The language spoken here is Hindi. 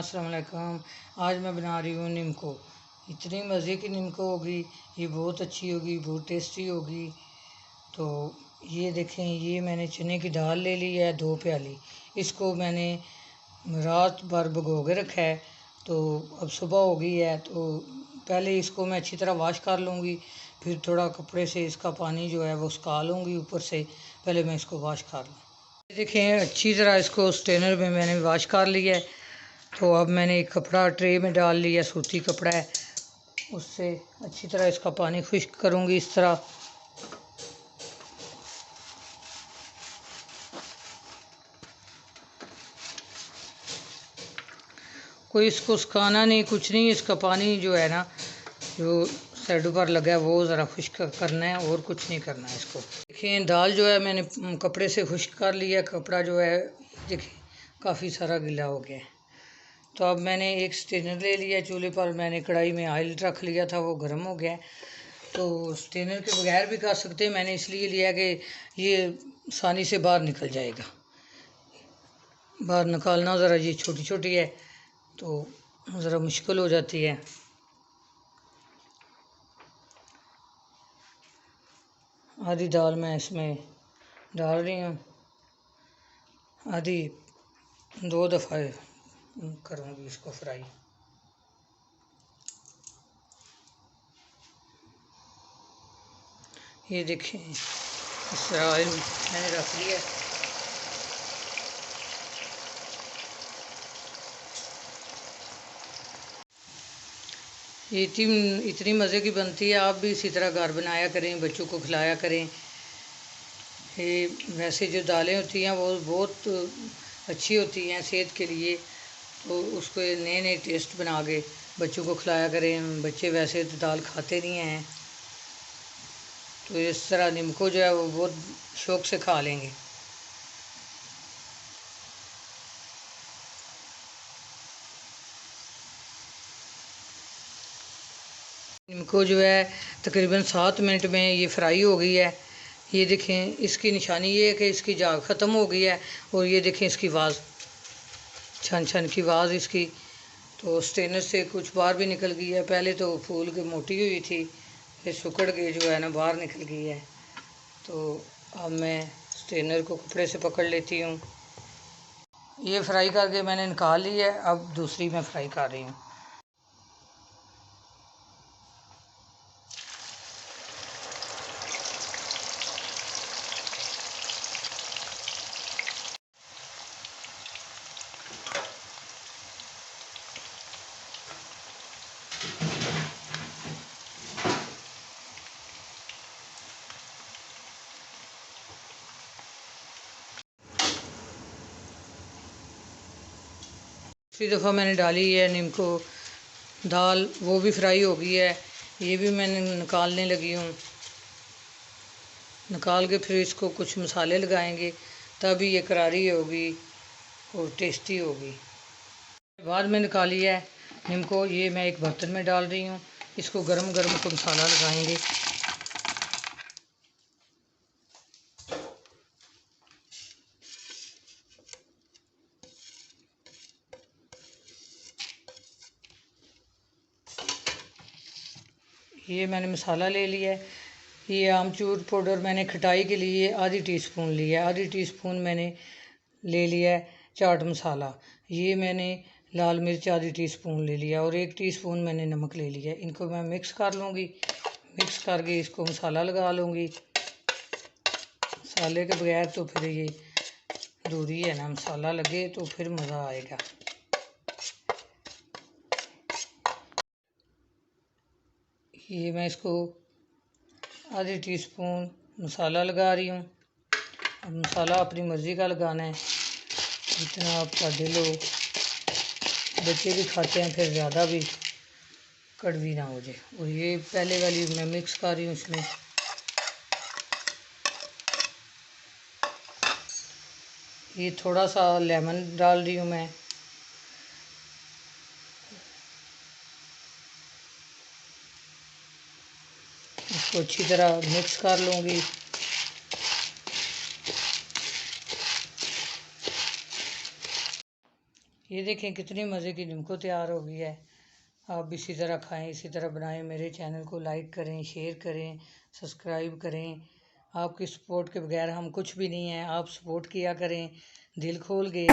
अस्सलाम वालेकुम। आज मैं बना रही हूँ निम्को। इतनी मज़े की निम्को होगी, ये बहुत अच्छी होगी, बहुत टेस्टी होगी। तो ये देखें, ये मैंने चने की दाल ले ली है 2 प्याली। इसको मैंने रात भर भिगो के रखा है। तो अब सुबह हो गई है, तो पहले इसको मैं अच्छी तरह वॉश कर लूँगी, फिर थोड़ा कपड़े से इसका पानी जो है वो सुखा लूँगी ऊपर से। पहले मैं इसको वॉश कर लूँ। देखें, अच्छी तरह इसको स्ट्रेनर में मैंने वॉश कर लिया है। तो अब मैंने एक कपड़ा ट्रे में डाल लिया, सूती कपड़ा है, उससे अच्छी तरह इसका पानी खुश्क करूँगी इस तरह। कोई इसको सुखाना नहीं, कुछ नहीं। इसका पानी जो है ना, जो साइडों पर लगा है, वो ज़रा खुश्क करना है, और कुछ नहीं करना है इसको। देखिए, दाल जो है मैंने कपड़े से खुश्क कर लिया। कपड़ा जो है देखिए काफ़ी सारा गीला हो गया है। तो अब मैंने एक स्ट्रेनर ले लिया, चूल्हे पर मैंने कढ़ाई में ऑयल रख लिया था, वो गर्म हो गया। तो स्ट्रेनर के बगैर भी कर सकते हैं, मैंने इसलिए लिया कि ये आसानी से बाहर निकल जाएगा। बाहर निकालना ज़रा, ये छोटी छोटी है तो ज़रा मुश्किल हो जाती है। आधी दाल मैं इसमें डाल रही हूँ, आधी 2 दफ़ा करूँगी इसको फ्राई। ये देखें, इस तरह ऑयल मैंने रख लिया। ये इतनी मज़े की बनती है। आप भी इसी तरह घर बनाया करें, बच्चों को खिलाया करें। ये वैसे जो दालें होती हैं वो बहुत अच्छी होती हैं सेहत के लिए, तो उसको नए नए टेस्ट बना के बच्चों को खिलाया करें। बच्चे वैसे तो दाल खाते नहीं हैं, तो इस तरह निम्को जो है वो बहुत शौक़ से खा लेंगे। निम्को जो है तकरीबन 7 मिनट में ये फ्राई हो गई है। ये देखें, इसकी निशानी ये है कि इसकी जाग ख़त्म हो गई है। और ये देखें इसकी आवाज़, छन छन की आवाज़ इसकी। तो स्ट्रेनर से कुछ बाहर भी निकल गई है। पहले तो फूल के मोटी हुई थी, फिर सुकड़ के जो है ना बाहर निकल गई है। तो अब मैं स्ट्रेनर को कपड़े से पकड़ लेती हूँ। ये फ्राई करके मैंने निकाल ली है, अब दूसरी मैं फ्राई कर रही हूँ। दूसरी दफ़ा मैंने डाली है निम्को दाल, वो भी फ्राई हो गई है। ये भी मैंने निकालने लगी हूँ। निकाल के फिर इसको कुछ मसाले लगाएंगे, तभी ये करारी होगी और टेस्टी होगी। बाद में निकाली है निम्को, ये मैं एक बर्तन में डाल रही हूँ। इसको गरम गरम को मसाला लगाएंगे। ये मैंने मसाला ले लिया है। ये आमचूर पाउडर मैंने खटाई के लिए आधी टीस्पून लिया है। आधी टीस्पून मैंने ले लिया है चाट मसाला। ये मैंने लाल मिर्च आधी टीस्पून ले लिया, और 1 टीस्पून मैंने नमक ले लिया। इनको मैं मिक्स कर लूँगी। मिक्स करके इसको मसाला लगा लूँगी। मसाले के बगैर तो फिर ये दूरी है ना, मसाला लगे तो फिर मज़ा आएगा। ये मैं इसको आधी टीस्पून मसाला लगा रही हूँ। अब मसाला अपनी मर्ज़ी का लगाना है, जितना आपका दिल हो। बच्चे भी खाते हैं, फिर ज़्यादा भी कड़वी ना हो जाए। और ये पहले वाली मैं मिक्स कर रही हूँ इसमें। ये थोड़ा सा लेमन डाल रही हूँ मैं। इसको अच्छी तरह मिक्स कर लूँगी। ये देखें कितनी मज़े की निम्को तैयार हो गई है। आप भी इसी तरह खाएं, इसी तरह बनाएं। मेरे चैनल को लाइक करें, शेयर करें, सब्सक्राइब करें। आपकी सपोर्ट के बगैर हम कुछ भी नहीं हैं। आप सपोर्ट किया करें दिल खोल के।